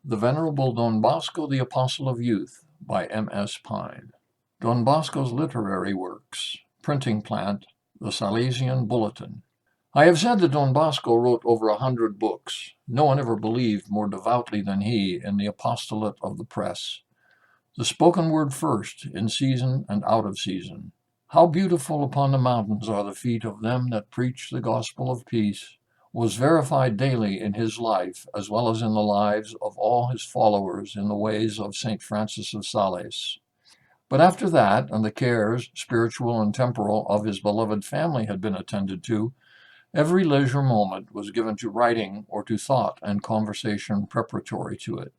The Venerable Don Bosco, the Apostle of Youth, by M.S. Pine. Don Bosco's literary works. Printing plant, the Salesian Bulletin. I have said that Don Bosco wrote over 100 books. No one ever believed more devoutly than he in the apostolate of the press. The spoken word first, in season and out of season. How beautiful upon the mountains are the feet of them that preach the gospel of peace, was verified daily in his life, as well as in the lives of all his followers in the ways of St. Francis of Sales. But after that, and the cares, spiritual and temporal, of his beloved family had been attended to, every leisure moment was given to writing or to thought and conversation preparatory to it.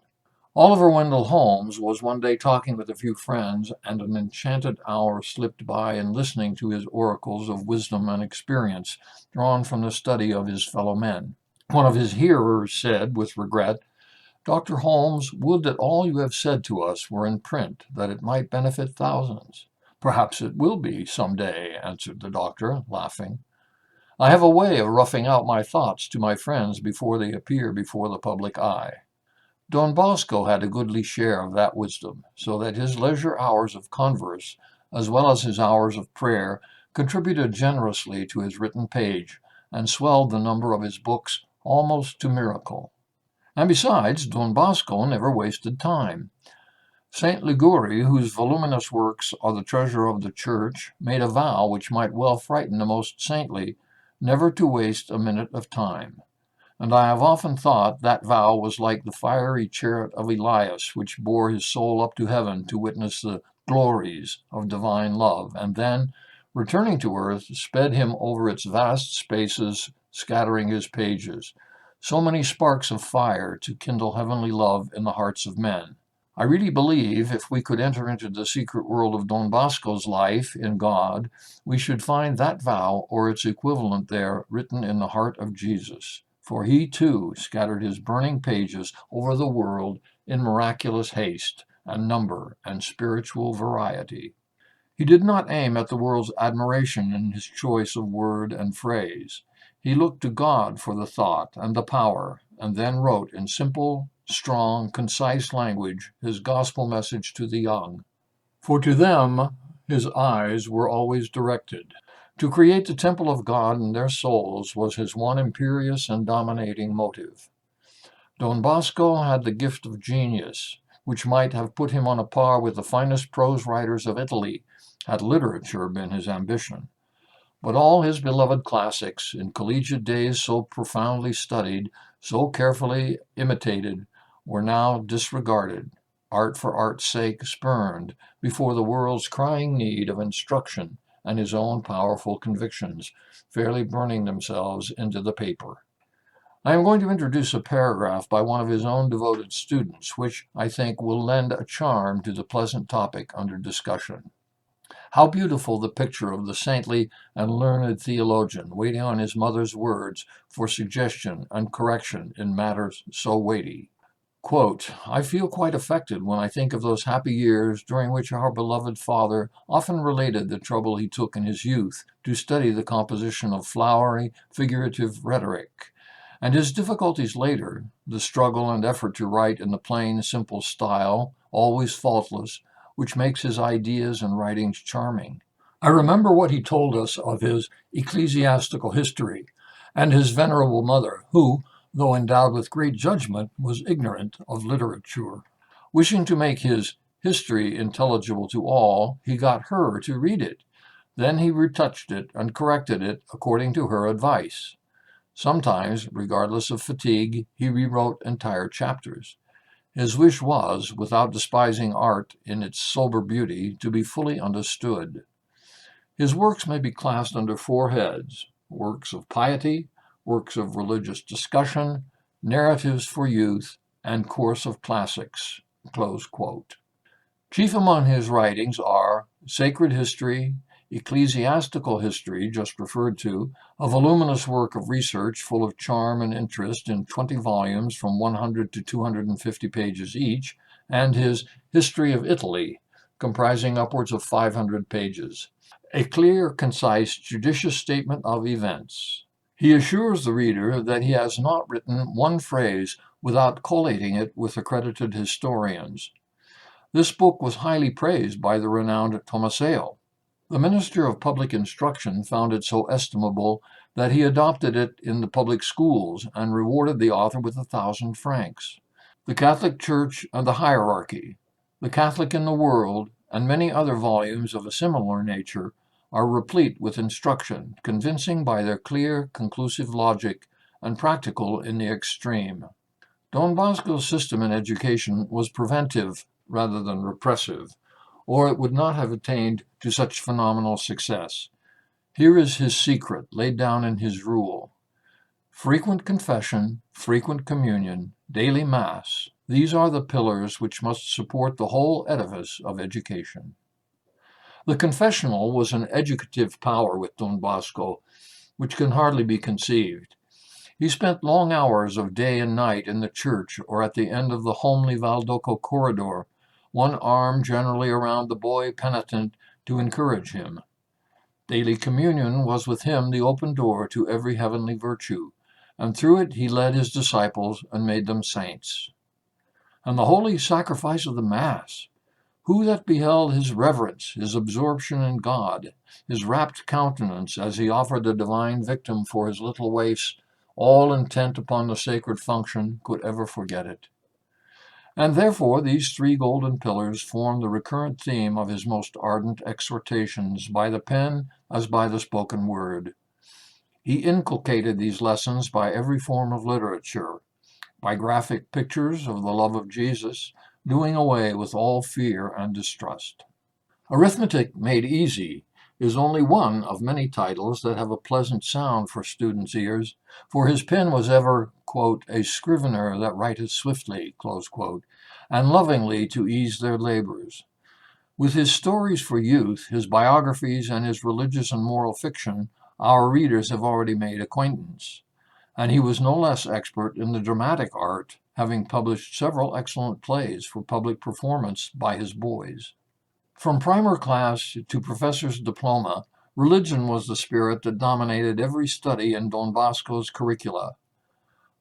Oliver Wendell Holmes was one day talking with a few friends, and an enchanted hour slipped by in listening to his oracles of wisdom and experience, drawn from the study of his fellow men. One of his hearers said, with regret, "Dr. Holmes, would that all you have said to us were in print, that it might benefit thousands." "Perhaps it will be some day," answered the doctor, laughing. "I have a way of roughing out my thoughts to my friends before they appear before the public eye." Don Bosco had a goodly share of that wisdom, so that his leisure hours of converse, as well as his hours of prayer, contributed generously to his written page, and swelled the number of his books almost to miracle. And besides, Don Bosco never wasted time. Saint Liguri, whose voluminous works are the treasure of the Church, made a vow which might well frighten the most saintly, never to waste a minute of time. And I have often thought that vow was like the fiery chariot of Elias, which bore his soul up to heaven to witness the glories of divine love, and then, returning to earth, sped him over its vast spaces, scattering his pages. So many sparks of fire to kindle heavenly love in the hearts of men. I really believe if we could enter into the secret world of Don Bosco's life in God, we should find that vow or its equivalent there written in the heart of Jesus. For he, too, scattered his burning pages over the world in miraculous haste and number and spiritual variety. He did not aim at the world's admiration in his choice of word and phrase. He looked to God for the thought and the power, and then wrote in simple, strong, concise language his gospel message to the young. For to them his eyes were always directed. To create the temple of God in their souls was his one imperious and dominating motive. Don Bosco had the gift of genius, which might have put him on a par with the finest prose writers of Italy, had literature been his ambition. But all his beloved classics, in collegiate days so profoundly studied, so carefully imitated, were now disregarded, art for art's sake spurned, before the world's crying need of instruction and his own powerful convictions, fairly burning themselves into the paper. I am going to introduce a paragraph by one of his own devoted students, which I think will lend a charm to the pleasant topic under discussion. How beautiful the picture of the saintly and learned theologian waiting on his mother's words for suggestion and correction in matters so weighty. Quote, "I feel quite affected when I think of those happy years during which our beloved father often related the trouble he took in his youth to study the composition of flowery, figurative rhetoric, and his difficulties later, the struggle and effort to write in the plain, simple style, always faultless, which makes his ideas and writings charming. I remember what he told us of his ecclesiastical history, and his venerable mother, who, though endowed with great judgment, was ignorant of literature. Wishing to make his history intelligible to all, he got her to read it. Then he retouched it and corrected it according to her advice. Sometimes, regardless of fatigue, he rewrote entire chapters. His wish was, without despising art in its sober beauty, to be fully understood. His works may be classed under 4 heads: works of piety, works of religious discussion, narratives for youth, and course of classics." Close quote. Chief among his writings are Sacred History, Ecclesiastical History, just referred to, a voluminous work of research full of charm and interest in 20 volumes from 100 to 250 pages each, and his History of Italy, comprising upwards of 500 pages. A clear, concise, judicious statement of events. He assures the reader that he has not written one phrase without collating it with accredited historians. This book was highly praised by the renowned Tomaseo. The Minister of Public Instruction found it so estimable that he adopted it in the public schools and rewarded the author with 1,000 francs. The Catholic Church and the Hierarchy, The Catholic in the World, and many other volumes of a similar nature are replete with instruction, convincing by their clear, conclusive logic, and practical in the extreme. Don Bosco's system in education was preventive rather than repressive, or it would not have attained to such phenomenal success. Here is his secret, laid down in his rule. Frequent confession, frequent communion, daily Mass, these are the pillars which must support the whole edifice of education. The confessional was an educative power with Don Bosco, which can hardly be conceived. He spent long hours of day and night in the church or at the end of the homely Valdoco corridor, one arm generally around the boy penitent to encourage him. Daily communion was with him the open door to every heavenly virtue, and through it he led his disciples and made them saints. And the holy sacrifice of the Mass, who that beheld his reverence, his absorption in God, his rapt countenance as he offered the divine victim for his little waifs, all intent upon the sacred function, could ever forget it? And therefore these three golden pillars form the recurrent theme of his most ardent exhortations, by the pen as by the spoken word. He inculcated these lessons by every form of literature, by graphic pictures of the love of Jesus, doing away with all fear and distrust. Arithmetic Made Easy is only one of many titles that have a pleasant sound for students' ears, for his pen was ever, quote, a scrivener that writeth swiftly, close quote, and lovingly to ease their labors. With his stories for youth, his biographies, and his religious and moral fiction, our readers have already made acquaintance. And he was no less expert in the dramatic art, having published several excellent plays for public performance by his boys. From primer class to professor's diploma, religion was the spirit that dominated every study in Don Bosco's curricula.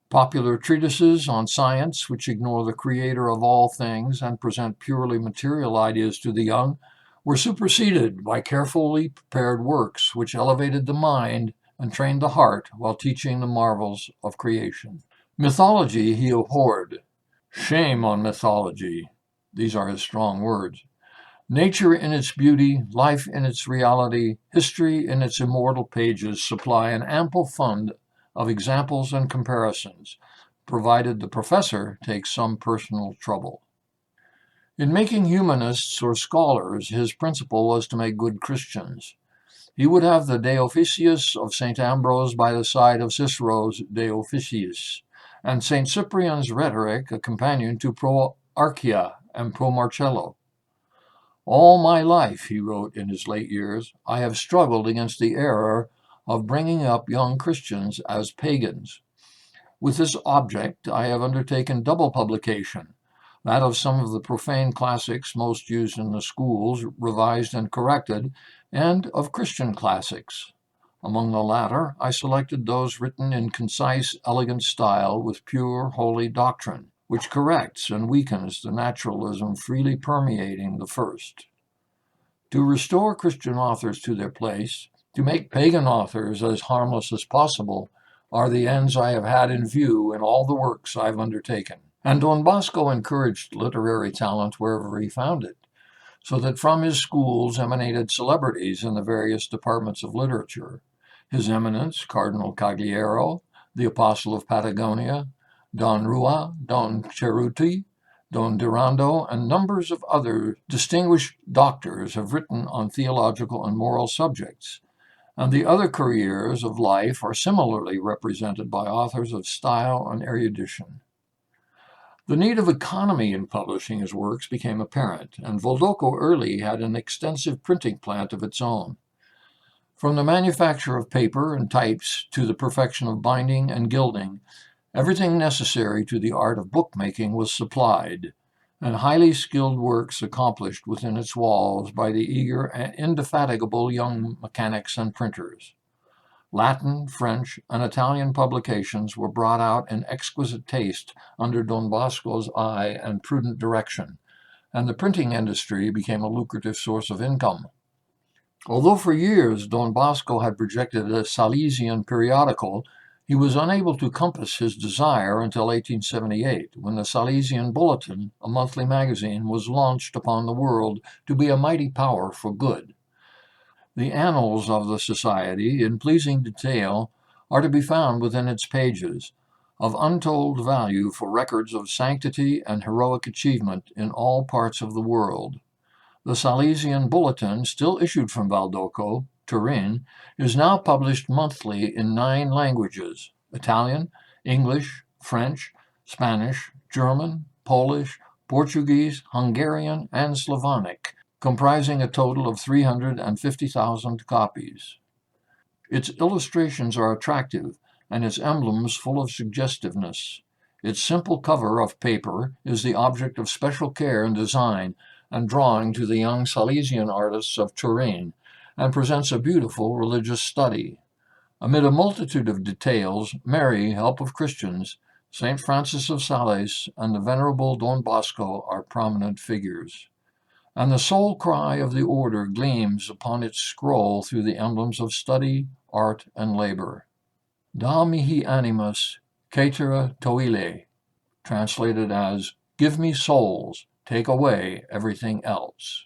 Popular treatises on science, which ignore the creator of all things and present purely material ideas to the young, were superseded by carefully prepared works which elevated the mind and trained the heart while teaching the marvels of creation. Mythology he abhorred. Shame on mythology. These are his strong words. Nature in its beauty, life in its reality, history in its immortal pages supply an ample fund of examples and comparisons, provided the professor takes some personal trouble. In making humanists or scholars, his principle was to make good Christians. He would have the De Officiis of St. Ambrose by the side of Cicero's De Officiis, and St. Cyprian's rhetoric a companion to Pro Archia and Pro Marcello. All my life, he wrote in his late years, I have struggled against the error of bringing up young Christians as pagans. With this object, I have undertaken double publication, that of some of the profane classics most used in the schools, revised and corrected, and of Christian classics. Among the latter, I selected those written in concise, elegant style with pure, holy doctrine, which corrects and weakens the naturalism freely permeating the first. To restore Christian authors to their place, to make pagan authors as harmless as possible, are the ends I have had in view in all the works I have undertaken. And Don Bosco encouraged literary talent wherever he found it, so that from his schools emanated celebrities in the various departments of literature. His Eminence, Cardinal Cagliero, the Apostle of Patagonia, Don Rua, Don Cerruti, Don Durando, and numbers of other distinguished doctors have written on theological and moral subjects, and the other careers of life are similarly represented by authors of style and erudition. The need of economy in publishing his works became apparent, and Valdoco early had an extensive printing plant of its own. From the manufacture of paper and types to the perfection of binding and gilding, everything necessary to the art of bookmaking was supplied, and highly skilled works accomplished within its walls by the eager and indefatigable young mechanics and printers. Latin, French, and Italian publications were brought out in exquisite taste under Don Bosco's eye and prudent direction, and the printing industry became a lucrative source of income. Although for years Don Bosco had projected a Salesian periodical, he was unable to compass his desire until 1878, when the Salesian Bulletin, a monthly magazine, was launched upon the world to be a mighty power for good. The annals of the Society, in pleasing detail, are to be found within its pages, of untold value for records of sanctity and heroic achievement in all parts of the world. The Salesian Bulletin, still issued from Valdocco, Turin, is now published monthly in 9 languages: Italian, English, French, Spanish, German, Polish, Portuguese, Hungarian, and Slavonic, comprising a total of 350,000 copies. Its illustrations are attractive, and its emblems full of suggestiveness. Its simple cover of paper is the object of special care in design and drawing to the young Salesian artists of Turin, and presents a beautiful religious study. Amid a multitude of details, Mary, Help of Christians, St. Francis of Sales, and the Venerable Don Bosco are prominent figures. And the sole cry of the order gleams upon its scroll through the emblems of study, art, and labor. Da mihi animus, caetera toile, translated as, Give me souls, take away everything else.